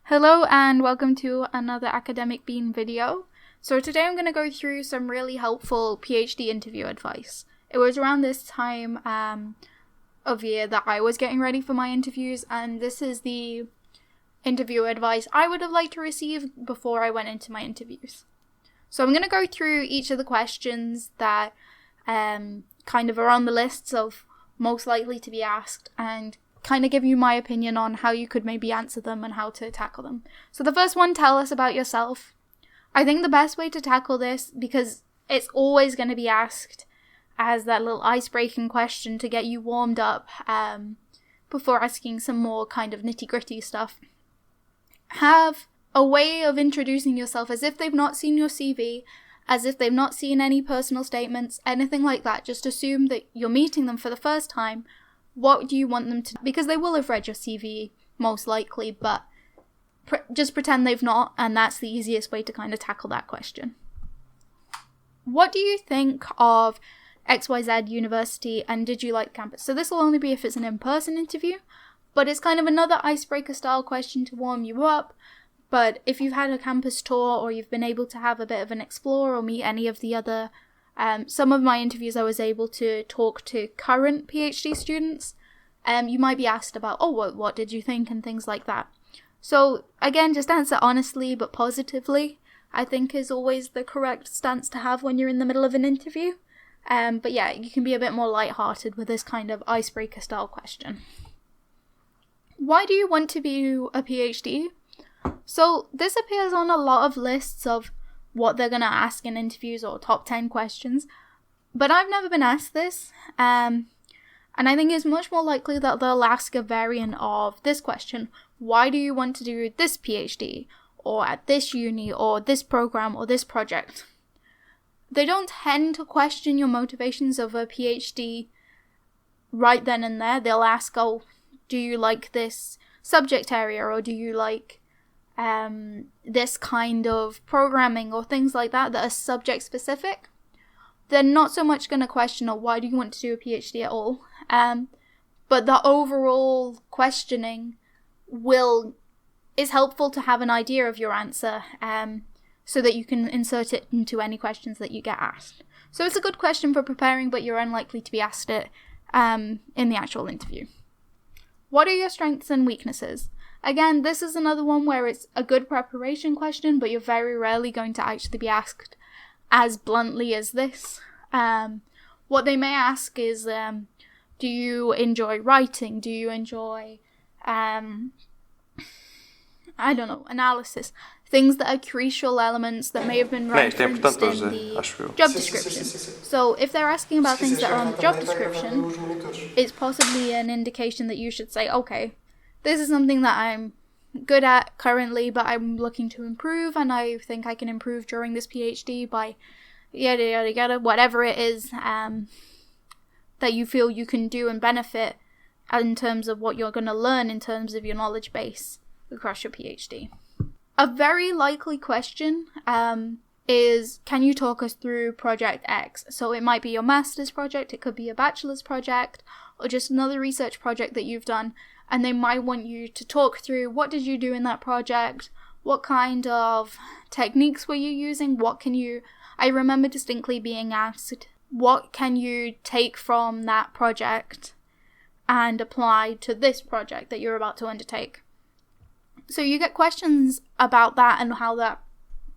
Hello and welcome to another Academic Bean video. So today I'm going to go through some really helpful PhD interview advice. It was around this time of year that I was getting ready for my interviews, and this is the interview advice I would have liked to receive before I went into my interviews. So I'm going to go through each of the questions that kind of are on the lists of most likely to be asked and kind of give you my opinion on how you could maybe answer them and how to tackle them. So the first one, tell us about yourself. I think the best way to tackle this, because it's always going to be asked as that little ice-breaking question to get you warmed up before asking some more kind of nitty-gritty stuff. Have a way of introducing yourself as if they've not seen your CV, as if they've not seen any personal statements, anything like that. Just assume that you're meeting them for the first time. What do you want them to, because they will have read your CV most likely, but just pretend they've not, and that's the easiest way to kind of tackle that question. What do you think of XYZ University, and did you like campus? So this will only be if it's an in-person interview, but it's kind of another icebreaker style question to warm you up. But if you've had a campus tour or you've been able to have a bit of an explore or meet any of the other some of my interviews I was able to talk to current PhD students. You might be asked about, what did you think, and things like that. So again, just answer honestly but positively, I think is always the correct stance to have when you're in the middle of an interview. But yeah, you can be a bit more lighthearted with this kind of icebreaker style question. Why do you want to be a PhD? So this appears on a lot of lists of what they're going to ask in interviews or top 10 questions, but I've never been asked this, and I think it's much more likely that they'll ask a variant of this question: why do you want to do this PhD, or at this uni, or this program, or this project? They don't tend to question your motivations of a PhD right then and there. They'll ask, do you like this subject area, or do you like this kind of programming, or things like that are subject specific. They're not so much going to question, why do you want to do a PhD at all? But the overall questioning is helpful to have an idea of your answer, so that you can insert it into any questions that you get asked. So it's a good question for preparing, but you're unlikely to be asked it in the actual interview. What are your strengths and weaknesses? Again, this is another one where it's a good preparation question, but you're very rarely going to actually be asked as bluntly as this. What they may ask is, do you enjoy writing? Do you enjoy, analysis? Things that are crucial elements that may have been referenced in the job description. So if they're asking about things that are on the job description, it's possibly an indication that you should say, okay, this is something that I'm good at currently, but I'm looking to improve, and I think I can improve during this PhD by yada yada yada, whatever it is that you feel you can do and benefit in terms of what you're going to learn in terms of your knowledge base across your PhD. A very likely question is, can you talk us through Project X? So it might be your master's project, it could be a bachelor's project, or just another research project that you've done. And they might want you to talk through, what did you do in that project? What kind of techniques were you using? I remember distinctly being asked, what can you take from that project and apply to this project that you're about to undertake? So you get questions about that and how that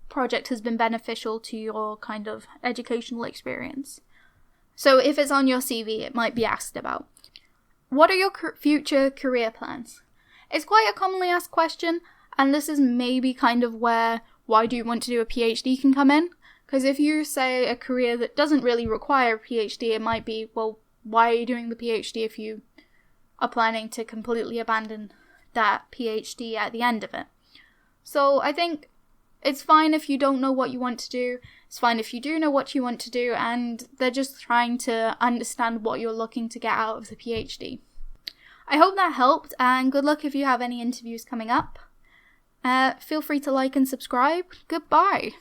project has been beneficial to your kind of educational experience. So if it's on your CV, it might be asked about. What are your future career plans? It's quite a commonly asked question, and this is maybe kind of where why do you want to do a PhD can come in. Because if you say a career that doesn't really require a PhD, it might be, well, why are you doing the PhD if you are planning to completely abandon that PhD at the end of it? So I think it's fine if you don't know what you want to do. It's fine if you do know what you want to do, and they're just trying to understand what you're looking to get out of the PhD. I hope that helped, and good luck if you have any interviews coming up. Feel free to like and subscribe. Goodbye.